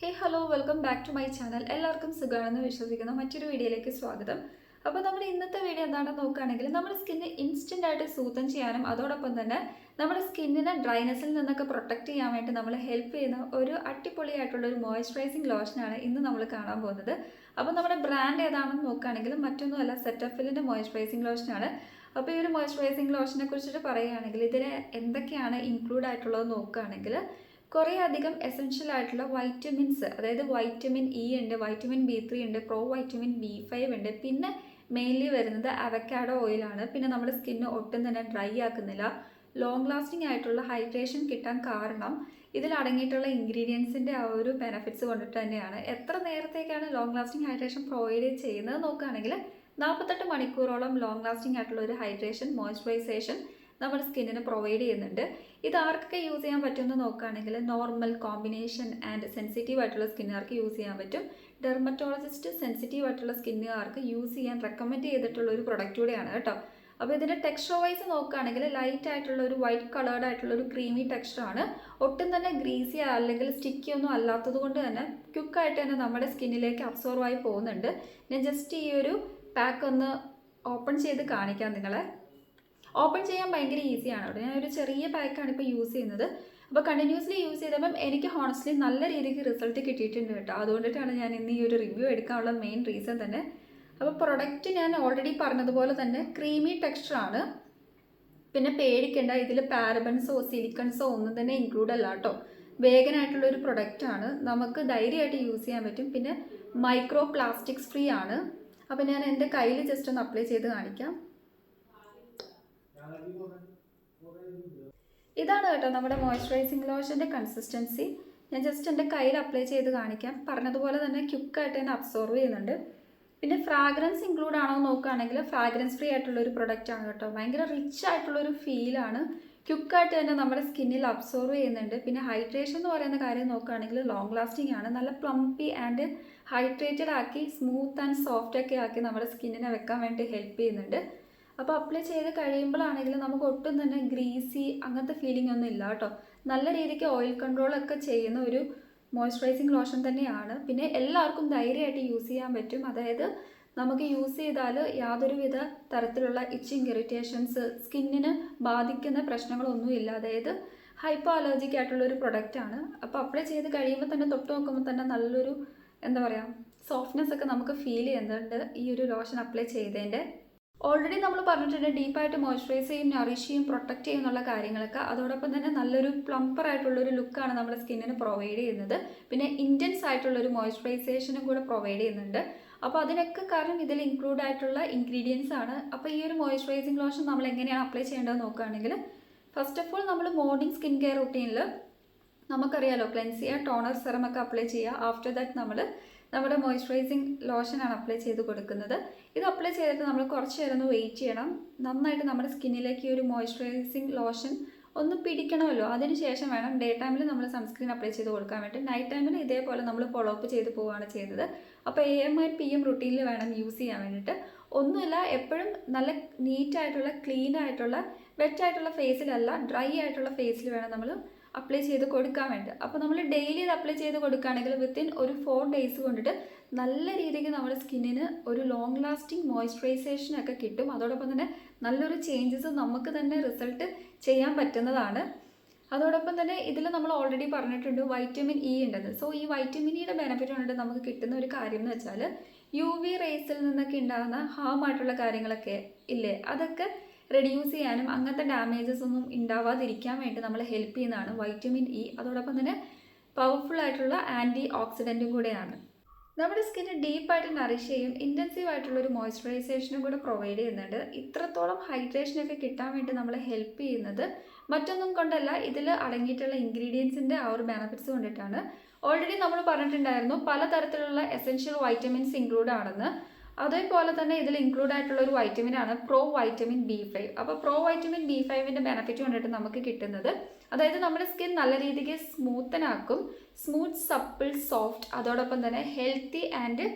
Hey hello welcome back to my channel. എല്ലാവർക്കും സുഖമാണെന്ന് വിശ്വസിക്കുന്ന മറ്റൊരു വീഡിയോയിലേക്ക് സ്വാഗതം. അപ്പോൾ നമ്മുടെ ഇന്നത്തെ വീഡിയോ എന്താണെന്ന് നോക്കുകയാണെങ്കിൽ നമ്മുടെ സ്കിന്ന് ഇൻസ്റ്റൻ്റ് ആയിട്ട് സൂത്തൻ ചെയ്യാനും അതോടൊപ്പം തന്നെ നമ്മുടെ സ്കിന്നിനെ ഡ്രൈനെസ്സിൽ നിന്നൊക്കെ പ്രൊട്ടക്റ്റ് ചെയ്യാൻ വേണ്ടി നമ്മൾ ഹെൽപ്പ് ചെയ്യുന്ന ഒരു അടിപൊളിയായിട്ടുള്ള ഒരു മോയ്സ്ചറൈസിങ് ലോഷനാണ് ഇന്ന് നമ്മൾ കാണാൻ പോകുന്നത്. അപ്പോൾ നമ്മുടെ ബ്രാൻഡ് ഏതാണെന്ന് നോക്കുകയാണെങ്കിൽ മറ്റൊന്നുമല്ല, സെറ്റഫിലിൻ്റെ മോയ്സ്ചറൈസിങ് ലോഷനാണ്. അപ്പോൾ ഈ ഒരു മോയ്സ്ചറൈസിങ് ലോഷനെ കുറിച്ചിട്ട് പറയുകയാണെങ്കിൽ ഇതിൽ എന്തൊക്കെയാണ് ഇൻക്ലൂഡ് ആയിട്ടുള്ളത് നോക്കുകയാണെങ്കിൽ കുറേ അധികം എസെൻഷ്യൽ ആയിട്ടുള്ള വൈറ്റമിൻസ്, അതായത് വൈറ്റമിൻ ഇ ഉണ്ട്, വൈറ്റമിൻ B3 ഉണ്ട്, പ്രോ വൈറ്റമിൻ B5 ഉണ്ട്. പിന്നെ മെയിൻലി വരുന്നത് അവക്കാഡോ ഓയിലാണ്. പിന്നെ നമ്മുടെ സ്കിന്ന് ഒട്ടും തന്നെ ഡ്രൈ ആക്കുന്നില്ല. ലോങ് ലാസ്റ്റിംഗ് ആയിട്ടുള്ള ഹൈഡ്രേഷൻ കിട്ടാൻ കാരണം ഇതിൽ അടങ്ങിയിട്ടുള്ള ഇൻഗ്രീഡിയൻസിൻ്റെ ആ ഒരു ബെനിഫിറ്റ്സ് കൊണ്ടിട്ട് തന്നെയാണ്. എത്ര നേരത്തേക്കാണ് ലോങ് ലാസ്റ്റിംഗ് ഹൈഡ്രേഷൻ പ്രൊവൈഡ് ചെയ്യുന്നത് നോക്കുകയാണെങ്കിൽ 48 മണിക്കൂറോളം ലോങ് ലാസ്റ്റിംഗ് ആയിട്ടുള്ള ഒരു ഹൈഡ്രേഷൻ മോയ്സ്ചറൈസേഷൻ നമ്മുടെ സ്കിന്നിന് പ്രൊവൈഡ് ചെയ്യുന്നുണ്ട്. ഇത് ആർക്കൊക്കെ യൂസ് ചെയ്യാൻ പറ്റുമെന്ന് നോക്കുകയാണെങ്കിൽ നോർമൽ, കോമ്പിനേഷൻ ആൻഡ് സെൻസിറ്റീവ് ആയിട്ടുള്ള സ്കിന്നുകാർക്ക് യൂസ് ചെയ്യാൻ പറ്റും. ഡെർമറ്റോളജിസ്റ്റ് സെൻസിറ്റീവ് ആയിട്ടുള്ള സ്കിന്നുകാർക്ക് യൂസ് ചെയ്യാൻ റെക്കമെൻഡ് ചെയ്തിട്ടുള്ള ഒരു പ്രൊഡക്റ്റ് കൂടെയാണ് കേട്ടോ. അപ്പോൾ ഇതിൻ്റെ ടെക്സ്ചർ വൈസ് നോക്കുകയാണെങ്കിൽ ലൈറ്റ് ആയിട്ടുള്ള ഒരു വൈറ്റ് കളേർഡ് ആയിട്ടുള്ള ഒരു ക്രീമി ടെക്സ്ചറാണ്. ഒട്ടും തന്നെ ഗ്രീസി അല്ലെങ്കിൽ സ്റ്റിക്കി ഒന്നും അല്ലാത്തത് കൊണ്ട് തന്നെ ക്വിക്കായിട്ട് തന്നെ നമ്മുടെ സ്കിന്നിലേക്ക് അബ്സോർവ് ആയി പോകുന്നുണ്ട്. ഞാൻ ജസ്റ്റ് ഈ ഒരു പാക്ക് ഒന്ന് ഓപ്പൺ ചെയ്ത് കാണിക്കാം നിങ്ങളെ. ഓപ്പൺ ചെയ്യാൻ ഭയങ്കര ഈസിയാണ് കേട്ടോ. ഞാനൊരു ചെറിയ പാക്കാണ് ഇപ്പോൾ യൂസ് ചെയ്യുന്നത്. അപ്പോൾ കണ്ടിന്യൂസ്ലി യൂസ് ചെയ്തപ്പം എനിക്ക് ഹോണസ്റ്റ്ലി നല്ല രീതിക്ക് റിസൾട്ട് കിട്ടിയിട്ടുണ്ട് കേട്ടോ. അതുകൊണ്ടിട്ടാണ് ഞാൻ ഇന്ന് ഈ ഒരു റിവ്യൂ എടുക്കാനുള്ള മെയിൻ റീസൺ തന്നെ. അപ്പോൾ പ്രൊഡക്റ്റ് ഞാൻ ഓൾറെഡി പറഞ്ഞതുപോലെ തന്നെ ക്രീമി ടെക്സ്ചറാണ്. പിന്നെ പേടിക്കേണ്ട, ഇതിൽ പാരബൻസോ സിലിക്കൺസോ ഒന്നും തന്നെ ഇൻക്ലൂഡ് അല്ല കേട്ടോ. വേഗനായിട്ടുള്ളൊരു പ്രൊഡക്റ്റാണ്, നമുക്ക് ധൈര്യമായിട്ട് യൂസ് ചെയ്യാൻ പറ്റും. പിന്നെ മൈക്രോ പ്ലാസ്റ്റിക്സ് ഫ്രീ ആണ്. അപ്പോൾ ഞാൻ എൻ്റെ കയ്യിൽ ജസ്റ്റ് ഒന്ന് അപ്ലൈ ചെയ്ത് കാണിക്കാം. ഇതാണ് കേട്ടോ നമ്മുടെ മോയ്സ്ചറൈസിങ് ലോഷൻ്റെ കൺസിസ്റ്റൻസി. ഞാൻ ജസ്റ്റ് എൻ്റെ കയ്യിൽ അപ്ലൈ ചെയ്ത് കാണിക്കാം. പറഞ്ഞതുപോലെ തന്നെ ക്വിക്കായിട്ട് തന്നെ അബ്സോർവ് ചെയ്യുന്നുണ്ട്. പിന്നെ ഫ്രാഗ്രൻസ് ഇൻക്ലൂഡ് ആണോ നോക്കുകയാണെങ്കിൽ ഫ്രാഗ്രൻസ് ഫ്രീ ആയിട്ടുള്ളൊരു പ്രൊഡക്റ്റ് ആണ് കേട്ടോ. ഭയങ്കര റിച്ച് ആയിട്ടുള്ളൊരു ഫീലാണ്. ക്വിക്കായിട്ട് തന്നെ നമ്മുടെ സ്കിന്നിൽ അബ്സോർവ് ചെയ്യുന്നുണ്ട്. പിന്നെ ഹൈഡ്രേഷൻ എന്ന് പറയുന്ന കാര്യം നോക്കുകയാണെങ്കിൽ ലോങ് ലാസ്റ്റിംഗ് ആണ്. നല്ല പ്ലംപി ആൻഡ് ഹൈഡ്രേറ്റഡ് ആക്കി സ്മൂത്ത് ആൻഡ് സോഫ്റ്റ് ഒക്കെ ആക്കി നമ്മുടെ സ്കിന്നിനെ വെക്കാൻ വേണ്ടി ഹെൽപ്പ് ചെയ്യുന്നുണ്ട്. അപ്പോൾ അപ്ലൈ ചെയ്ത് കഴിയുമ്പോഴാണെങ്കിൽ നമുക്ക് ഒട്ടും തന്നെ ഗ്രീസി അങ്ങനത്തെ ഫീലിംഗ് ഒന്നും ഇല്ല കേട്ടോ. നല്ല രീതിക്ക് ഓയിൽ കൺട്രോളൊക്കെ ചെയ്യുന്ന ഒരു മോയ്സ്ചറൈസിങ് ലോഷൻ തന്നെയാണ്. പിന്നെ എല്ലാവർക്കും ധൈര്യമായിട്ട് യൂസ് ചെയ്യാൻ പറ്റും. അതായത് നമുക്ക് യൂസ് ചെയ്താൽ യാതൊരുവിധ തരത്തിലുള്ള ഇച്ചിങ്, ഇറിറ്റേഷൻസ്, സ്കിന്നിന് ബാധിക്കുന്ന പ്രശ്നങ്ങളൊന്നുമില്ല. അതായത് ഹൈപ്പോ അലർജിക് ആയിട്ടുള്ളൊരു പ്രൊഡക്റ്റാണ്. അപ്പോൾ അപ്ലൈ ചെയ്ത് കഴിയുമ്പോൾ തന്നെ തൊട്ട് നോക്കുമ്പോൾ തന്നെ നല്ലൊരു എന്താ പറയുക സോഫ്റ്റ്നെസ് ഒക്കെ നമുക്ക് ഫീൽ ചെയ്യുന്നുണ്ട് ഈ ഒരു ലോഷൻ അപ്ലൈ ചെയ്തതിൻ്റെ. ഓൾറെഡി നമ്മൾ പറഞ്ഞിട്ടുണ്ട് ഡീപ്പായിട്ട് മോയ്സ്ചറൈസ് ചെയ്യും, നറിഷ് ചെയ്യും, പ്രൊട്ടക്റ്റ് ചെയ്യും എന്നുള്ള കാര്യങ്ങളൊക്കെ. അതോടൊപ്പം തന്നെ നല്ലൊരു പ്ലംപർ ആയിട്ടുള്ളൊരു ലുക്കാണ് നമ്മുടെ സ്കിന്നിന് പ്രൊവൈഡ് ചെയ്യുന്നത്. പിന്നെ ഇൻറ്റൻസ് ആയിട്ടുള്ളൊരു മോയ്സ്ചറൈസേഷനും കൂടെ പ്രൊവൈഡ് ചെയ്യുന്നുണ്ട്. അപ്പോൾ അതിനൊക്കെ കാരണം ഇതിൽ ഇൻക്ലൂഡ് ആയിട്ടുള്ള ഇൻഗ്രീഡിയൻസ് ആണ്. അപ്പോൾ ഈ ഒരു മോയ്സ്ചറൈസിങ് ലോഷൻ നമ്മൾ എങ്ങനെയാണ് അപ്ലൈ ചെയ്യേണ്ടതെന്ന് നോക്കുകയാണെങ്കിൽ ഫസ്റ്റ് ഓഫ് ഓൾ നമ്മൾ മോർണിംഗ് സ്കിൻ കെയർ റുട്ടീനിൽ നമുക്കറിയാലോ ക്ലെൻസ് ചെയ്യുക, ടോണർ സെറം ഒക്കെ അപ്ലൈ ചെയ്യുക. ആഫ്റ്റർ ദാറ്റ് നമ്മൾ നമ്മുടെ മോയ്സ്ചറൈസിങ് ലോഷനാണ് അപ്ലൈ ചെയ്ത് കൊടുക്കുന്നത്. ഇത് അപ്ലൈ ചെയ്തിട്ട് നമ്മൾ കുറച്ച് നേരം ഒന്ന് വെയിറ്റ് ചെയ്യണം. നന്നായിട്ട് നമ്മുടെ സ്കിന്നിലേക്ക് ഈ ഒരു മോയ്സ്ചറൈസിങ് ലോഷൻ ഒന്ന് പിടിക്കണമല്ലോ. അതിനുശേഷം വേണം ഡേ ടൈമിൽ നമ്മൾ സൺസ്ക്രീൻ അപ്ലൈ ചെയ്ത് കൊടുക്കാൻ വേണ്ടി. നൈറ്റ് ടൈമിൽ ഇതേപോലെ നമ്മൾ ഫോളോ അപ്പ് ചെയ്ത് പോവുകയാണ് ചെയ്തത്. അപ്പോൾ AM ആൻഡ് PM റുട്ടീനിൽ വേണം യൂസ് ചെയ്യാൻ വേണ്ടിയിട്ട്. ഒന്നുമില്ല, എപ്പോഴും നല്ല നീറ്റായിട്ടുള്ള ക്ലീൻ ആയിട്ടുള്ള വെറ്റായിട്ടുള്ള ഫേസിലല്ല, ഡ്രൈ ആയിട്ടുള്ള ഫേസിൽ വേണം നമ്മൾ അപ്ലൈ ചെയ്ത് കൊടുക്കാൻ വേണ്ടി. അപ്പോൾ നമ്മൾ ഡെയിലി ഇത് അപ്ലൈ ചെയ്ത് കൊടുക്കുകയാണെങ്കിൽ വിത്തിൻ ഒരു 4 ഡേയ്സ് കൊണ്ടിട്ട് നല്ല രീതിക്ക് നമ്മുടെ സ്കിന്നിന് ഒരു ലോങ് ലാസ്റ്റിംഗ് മോയ്സ്ചറൈസേഷൻ ഒക്കെ കിട്ടും. അതോടൊപ്പം തന്നെ നല്ലൊരു ചേഞ്ചസ് നമുക്ക് തന്നെ റിസൾട്ട് ചെയ്യാൻ പറ്റുന്നതാണ്. അതോടൊപ്പം തന്നെ ഇതിൽ നമ്മൾ ഓൾറെഡി പറഞ്ഞിട്ടുണ്ട് വൈറ്റമിൻ ഇ ഉണ്ടെന്ന്. സോ ഈ വൈറ്റമിൻ ഇയുടെ ബെനിഫിറ്റ് കൊണ്ടിട്ട് നമുക്ക് കിട്ടുന്ന ഒരു കാര്യം എന്ന് വെച്ചാൽ UV റേസിൽ നിന്നൊക്കെ ഉണ്ടാകുന്ന ഹാം ആയിട്ടുള്ള കാര്യങ്ങളൊക്കെ ഇല്ലേ, അതൊക്കെ റെഡ്യൂസ് ചെയ്യാനും അങ്ങനത്തെ ഡാമേജസ് ഒന്നും ഉണ്ടാവാതിരിക്കാൻ വേണ്ടി നമ്മളെ ഹെൽപ്പ് ചെയ്യുന്നതാണ് വൈറ്റമിൻ ഇ. അതോടൊപ്പം തന്നെ പവർഫുൾ ആയിട്ടുള്ള ആൻറ്റി ഓക്സിഡൻറ്റും കൂടെയാണ്. നമ്മുടെ സ്കിന്ന് ഡീപ്പായിട്ട് നറിഷ് ചെയ്യും, ഇൻറ്റൻസീവ് ആയിട്ടുള്ള ഒരു മോയ്സ്ചറൈസേഷനും കൂടെ പ്രൊവൈഡ് ചെയ്യുന്നുണ്ട്. ഇത്രത്തോളം ഹൈഡ്രേഷനൊക്കെ കിട്ടാൻ വേണ്ടി നമ്മളെ ഹെൽപ്പ് ചെയ്യുന്നത് മറ്റൊന്നും കൊണ്ടല്ല, ഇതിൽ അടങ്ങിയിട്ടുള്ള ഇൻഗ്രീഡിയൻസിൻ്റെ ആ ഒരു ബെനിഫിറ്റ്സ് കൊണ്ടിട്ടാണ്. ഓൾറെഡി നമ്മൾ പറഞ്ഞിട്ടുണ്ടായിരുന്നു പലതരത്തിലുള്ള എസെൻഷ്യൽ വൈറ്റമിൻസ് ഇൻക്ലൂഡ് ആണെന്ന്. അതേപോലെ തന്നെ ഇതിൽ ഇൻക്ലൂഡ് ആയിട്ടുള്ള ഒരു വൈറ്റമിനാണ് പ്രോ വൈറ്റമിൻ B5. അപ്പോൾ പ്രോ വൈറ്റമിൻ B5ൻ്റെ ബെനിഫിറ്റ് കൊണ്ടിട്ട് നമുക്ക് കിട്ടുന്നത് അതായത് നമ്മുടെ സ്കിൻ നല്ല രീതിക്ക് സ്മൂത്തനാക്കും, സ്മൂത്ത്, സപ്പിൾ, സോഫ്റ്റ്, അതോടൊപ്പം തന്നെ ഹെൽത്തി ആൻഡ്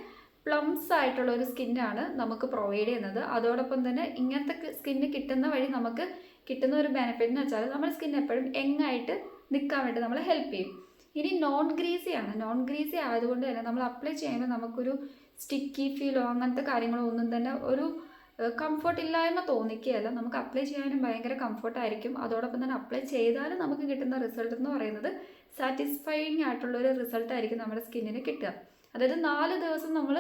പ്ലംസ് ആയിട്ടുള്ള ഒരു സ്കിന്നാണ് നമുക്ക് പ്രൊവൈഡ് ചെയ്യുന്നത്. അതോടൊപ്പം തന്നെ ഇങ്ങനത്തെ സ്കിന്ന് കിട്ടുന്ന വഴി നമുക്ക് കിട്ടുന്ന ഒരു ബെനിഫിറ്റ് എന്ന് വെച്ചാൽ നമ്മുടെ സ്കിൻ എപ്പോഴും യങ്ങായിട്ട് നിൽക്കാൻ വേണ്ടി നമ്മളെ ഹെൽപ്പ് ചെയ്യും. ഇനി നോൺ ഗ്രീസി ആണ്. നോൺ ഗ്രീസി ആയതുകൊണ്ട് തന്നെ നമ്മൾ അപ്ലൈ ചെയ്യുമ്പോൾ നമുക്കൊരു സ്റ്റിക്കി ഫീലോ അങ്ങനത്തെ കാര്യങ്ങളോ ഒന്നും തന്നെ ഒരു കംഫർട്ട് ഇല്ലായ്മ തോന്നിക്കുകയല്ല. നമുക്ക് അപ്ലൈ ചെയ്യാനും ഭയങ്കര കംഫർട്ടായിരിക്കും. അതോടൊപ്പം തന്നെ അപ്ലൈ ചെയ്താലും നമുക്ക് കിട്ടുന്ന റിസൾട്ട് എന്ന് പറയുന്നത് സാറ്റിസ്ഫൈങ് ആയിട്ടുള്ളൊരു റിസൾട്ടായിരിക്കും നമ്മുടെ സ്കിന്നിന് കിട്ടുക. അതായത് 4 ദിവസം നമ്മൾ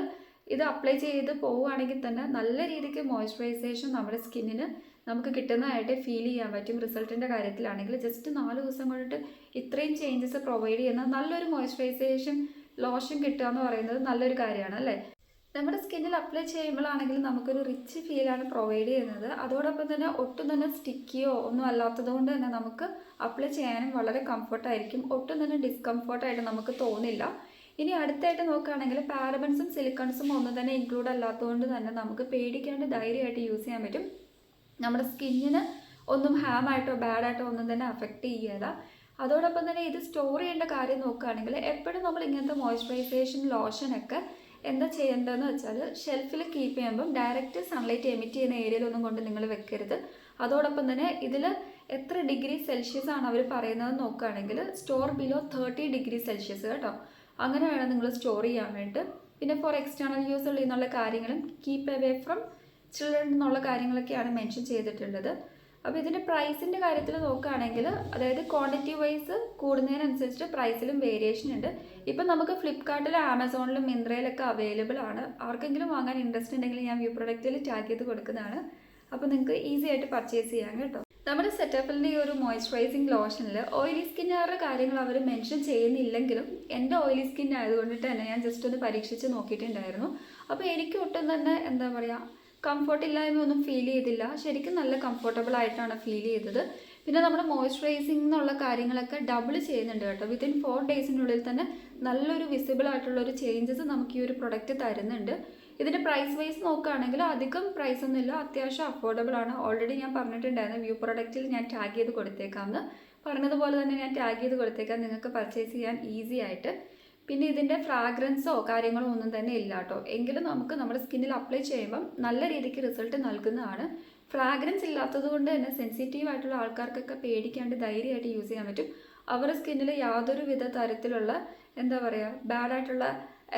ഇത് അപ്ലൈ ചെയ്ത് പോവുകയാണെങ്കിൽ തന്നെ നല്ല രീതിക്ക് മോയ്സ്ചറൈസേഷൻ നമ്മുടെ സ്കിന്നിന് നമുക്ക് കിട്ടുന്നതായിട്ട് ഫീൽ ചെയ്യാൻ പറ്റും. റിസൾട്ടിൻ്റെ കാര്യത്തിലാണെങ്കിൽ ജസ്റ്റ് 4 ദിവസം കൊണ്ടിട്ട് ഇത്രയും ചേഞ്ചസ് പ്രൊവൈഡ് ചെയ്യുന്ന നല്ലൊരു മോയ്സ്ചറൈസേഷൻ ലോഷൻ കിട്ടുക എന്ന് പറയുന്നത് നല്ലൊരു കാര്യമാണ് അല്ലേ. നമ്മുടെ സ്കിന്നിൽ അപ്ലൈ ചെയ്യുമ്പോഴാണെങ്കിൽ നമുക്കൊരു റിച്ച് ഫീലാണ് പ്രൊവൈഡ് ചെയ്യുന്നത്. അതോടൊപ്പം തന്നെ ഒട്ടും തന്നെ സ്റ്റിക്കിയോ ഒന്നും അല്ലാത്തത് കൊണ്ട് തന്നെ നമുക്ക് അപ്ലൈ ചെയ്യാനും വളരെ കംഫർട്ടായിരിക്കും. ഒട്ടും തന്നെ ഡിസ്കംഫർട്ടായിട്ട് നമുക്ക് തോന്നില്ല. ഇനി അടുത്തായിട്ട് നോക്കുകയാണെങ്കിൽ പാരബൻസും സിലിക്കൺസും ഒന്നും തന്നെ ഇൻക്ലൂഡ് അല്ലാത്തതുകൊണ്ട് തന്നെ നമുക്ക് പേടിക്കാണ്ട് ധൈര്യമായിട്ട് യൂസ് ചെയ്യാൻ പറ്റും. നമ്മുടെ സ്കിന്നിന് ഒന്നും ഹാമായിട്ടോ ബാഡായിട്ടോ ഒന്നും തന്നെ അഫക്റ്റ് ചെയ്യില്ല. അതോടൊപ്പം തന്നെ ഇത് സ്റ്റോർ ചെയ്യേണ്ട കാര്യം നോക്കുകയാണെങ്കിൽ എപ്പോഴും നമ്മൾ ഇങ്ങനത്തെ മോയ്സ്ചറൈസേഷൻ ലോഷനൊക്കെ എന്താ ചെയ്യേണ്ടതെന്ന് വെച്ചാൽ ഷെൽഫിൽ കീപ്പ് ചെയ്യുമ്പം ഡയറക്റ്റ് സൺലൈറ്റ് എമിറ്റ് ചെയ്യുന്ന ഏരിയയിലൊന്നും കൊണ്ട് നിങ്ങൾ വെക്കരുത്. അതോടൊപ്പം തന്നെ ഇതിൽ എത്ര ഡിഗ്രി സെൽഷ്യസ് ആണ് അവർ പറയുന്നത് നോക്കുകയാണെങ്കിൽ സ്റ്റോർ ബിലോ 30 ഡിഗ്രി സെൽഷ്യസ് കേട്ടോ. അങ്ങനെ വേണം നിങ്ങൾ സ്റ്റോർ ചെയ്യാൻ വേണ്ടിയിട്ട്. പിന്നെ ഫോർ എക്സ്റ്റേണൽ യൂസ് ഉള്ള എന്നുള്ള കാര്യങ്ങളും കീപ്പ് അവേ ഫ്രം ചിൽഡ്രൻ എന്നുള്ള കാര്യങ്ങളൊക്കെയാണ് മെൻഷൻ ചെയ്തിട്ടുള്ളത്. അപ്പോൾ ഇതിൻ്റെ പ്രൈസിൻ്റെ കാര്യത്തിൽ നോക്കുകയാണെങ്കിൽ അതായത് ക്വാണ്ടിറ്റി വൈസ് കൂടുന്നതിനനുസരിച്ച് പ്രൈസിലും വേരിയേഷൻ ഉണ്ട്. ഇപ്പം നമുക്ക് ഫ്ലിപ്കാർട്ടിലും ആമസോണിലും മിന്ത്രയിലൊക്കെ അവൈലബിൾ ആണ്. ആർക്കെങ്കിലും വാങ്ങാൻ ഇൻട്രസ്റ്റ് ഉണ്ടെങ്കിൽ ഞാൻ വ്യൂ പ്രൊഡക്റ്റിൽ ടാഗ് ചെയ്ത് കൊടുക്കുന്നതാണ്. അപ്പോൾ നിങ്ങൾക്ക് ഈസി ആയിട്ട് പർച്ചേസ് ചെയ്യാം കേട്ടോ. നമ്മുടെ സെറ്റപ്പിൻ്റെ ഈ ഒരു മോയ്സ്ചറൈസിങ് ലോഷനിൽ ഓയിലി സ്കിന്നുകാരുടെ കാര്യങ്ങൾ അവർ മെൻഷൻ ചെയ്യുന്നില്ലെങ്കിലും എൻ്റെ ഓയിലി സ്കിൻ ആയതുകൊണ്ടിട്ട് തന്നെ ഞാൻ ജസ്റ്റ് ഒന്ന് പരീക്ഷിച്ച് നോക്കിയിട്ടുണ്ടായിരുന്നു. അപ്പോൾ എനിക്ക് ഒട്ടും തന്നെ എന്താ പറയുക കംഫർട്ട് ഇല്ലായ്മ ഒന്നും ഫീൽ ചെയ്തില്ല. ശരിക്കും നല്ല കംഫർട്ടബിൾ ആയിട്ടാണ് ഫീൽ ചെയ്തത്. പിന്നെ നമ്മുടെ മോയ്സ്ചറൈസിങ് എന്നുള്ള കാര്യങ്ങളൊക്കെ ഡബിൾ ചെയ്യുന്നുണ്ട് കേട്ടോ. വിത്തിൻ 4 ഡേയ്സിനുള്ളിൽ തന്നെ നല്ലൊരു വിസിബിൾ ആയിട്ടുള്ളൊരു ചേഞ്ചസ് നമുക്ക് ഈ ഒരു പ്രൊഡക്റ്റ് തരുന്നുണ്ട്. ഇതിൻ്റെ പ്രൈസ് വൈസ് നോക്കുകയാണെങ്കിൽ അധികം പ്രൈസ് ഒന്നുമില്ല, അത്യാവശ്യം അഫോർഡബിൾ ആണ്. ഓൾറെഡി ഞാൻ പറഞ്ഞിട്ടുണ്ടായിരുന്നു വ്യൂ പ്രൊഡക്റ്റിൽ ഞാൻ ടാഗ് ചെയ്ത് കൊടുത്തേക്കാമെന്ന്. പറഞ്ഞതുപോലെ തന്നെ ഞാൻ ടാഗ് ചെയ്ത് കൊടുത്തേക്കാം നിങ്ങൾക്ക് പർച്ചേസ് ചെയ്യാൻ ഈസി ആയിട്ട്. പിന്നെ ഇതിൻ്റെ ഫ്രാഗ്രൻസോ കാര്യങ്ങളോ ഒന്നും തന്നെ ഇല്ല കേട്ടോ. എങ്കിലും നമുക്ക് നമ്മുടെ സ്കിന്നിൽ അപ്ലൈ ചെയ്യുമ്പം നല്ല രീതിക്ക് റിസൾട്ട് നൽകുന്നതാണ്. ഫ്രാഗ്രൻസ് ഇല്ലാത്തത് കൊണ്ട് തന്നെ സെൻസിറ്റീവ് ആയിട്ടുള്ള ആൾക്കാർക്കൊക്കെ പേടിക്കാണ്ട് ധൈര്യമായിട്ട് യൂസ് ചെയ്യാൻ പറ്റും. അവരുടെ സ്കിന്നിൽ യാതൊരു വിധ തരത്തിലുള്ള എന്താ പറയുക ബാഡായിട്ടുള്ള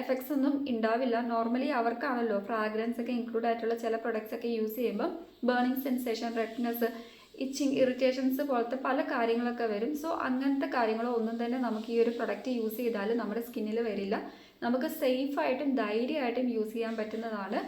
എഫക്ട്സ് ഒന്നും ഉണ്ടാവില്ല. നോർമലി അവർക്കാണല്ലോ ഫ്രാഗ്രൻസ് ഒക്കെ ഇൻക്ലൂഡ് ആയിട്ടുള്ള ചില പ്രൊഡക്ട്സ് ഒക്കെ യൂസ് ചെയ്യുമ്പോൾ burning sensation, redness, itching, irritations പോലത്തെ പല കാര്യങ്ങളൊക്കെ വരും. സോ അങ്ങനത്തെ കാര്യങ്ങളോ ഒന്നും തന്നെ നമുക്ക് ഈ ഒരു പ്രൊഡക്റ്റ് യൂസ് ചെയ്താൽ നമ്മുടെ സ്കിന്നിൽ വരില്ല. നമുക്ക് സേഫായിട്ടും ധൈര്യമായിട്ടും യൂസ് ചെയ്യാൻ പറ്റുന്നതാണ്.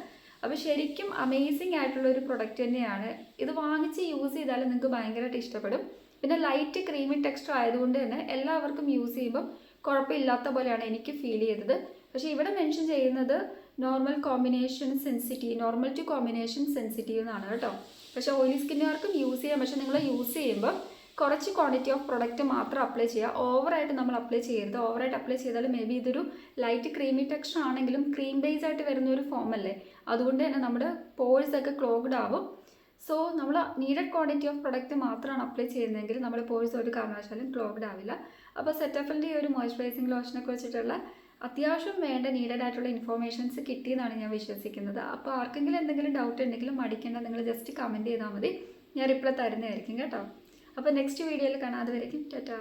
അപ്പോൾ ശരിക്കും അമേസിങ് ആയിട്ടുള്ള ഒരു പ്രൊഡക്റ്റ് തന്നെയാണ്. ഇത് വാങ്ങിച്ച് യൂസ് ചെയ്താൽ നിങ്ങൾക്ക് ഭയങ്കരമായിട്ട് ഇഷ്ടപ്പെടും. പിന്നെ ലൈറ്റ് ക്രീമി ടെക്സ്ചർ ആയതുകൊണ്ട് തന്നെ എല്ലാവർക്കും യൂസ് ചെയ്യുമ്പം കുഴപ്പമില്ലാത്ത പോലെയാണ് എനിക്ക് ഫീൽ ചെയ്തത്. പക്ഷേ ഇവിടെ മെൻഷൻ ചെയ്യുന്നത് normal combination sensitive, normal to combination sensitive എന്നാണ് കേട്ടോ. പക്ഷേ ഓയിലി സ്കിന്നുകാർക്കും യൂസ് ചെയ്യാം. പക്ഷേ നിങ്ങൾ യൂസ് ചെയ്യുമ്പോൾ കുറച്ച് ക്വാണ്ടിറ്റി ഓഫ് പ്രൊഡക്റ്റ് മാത്രം അപ്ലൈ ചെയ്യുക. ഓവറായിട്ട് നമ്മൾ അപ്ലൈ ചെയ്യരുത്. ഓവറായിട്ട് അപ്ലൈ ചെയ്താൽ മേ ബി ഇതൊരു ലൈറ്റ് ക്രീമി ടെക്സ്ചർ ആണെങ്കിലും ക്രീം ബേസ് ആയിട്ട് വരുന്ന ഒരു ഫോം അല്ലേ, അതുകൊണ്ട് തന്നെ നമ്മുടെ പോഴ്സ് ഒക്കെ ക്ലോഗ്ഡ് ആവും. സോ നമ്മൾ നീഡഡ് ക്വാണ്ടിറ്റി ഓഫ് പ്രൊഡക്റ്റ് മാത്രമാണ് അപ്ലൈ ചെയ്യുന്നതെങ്കിൽ നമ്മുടെ പോഴ്സ് ഒരു കാരണവശാലും ക്ലോഗ്ഡ് ആവില്ല. അപ്പോൾ സെറ്റഫിൻ്റെ ഈ ഒരു മോയ്സ്ചറൈസിങ് ലോഷനൊക്കെ വെച്ചിട്ടുള്ള അത്യാവശ്യം വേണ്ട നീഡഡ് ആയിട്ടുള്ള ഇൻഫോർമേഷൻസ് കിട്ടിയെന്നാണ് ഞാൻ വിശ്വസിക്കുന്നത്. അപ്പോൾ ആർക്കെങ്കിലും എന്തെങ്കിലും ഡൗട്ട് ഉണ്ടെങ്കിലും മടിക്കേണ്ട, നിങ്ങൾ ജസ്റ്റ് കമൻറ്റ് ചെയ്താൽ മതി, ഞാൻ റിപ്ലൈ തരുന്നതായിരിക്കും കേട്ടോ. അപ്പോൾ നെക്സ്റ്റ് വീഡിയോയിൽ കാണാം. അതുവരെയും ടാറ്റാ.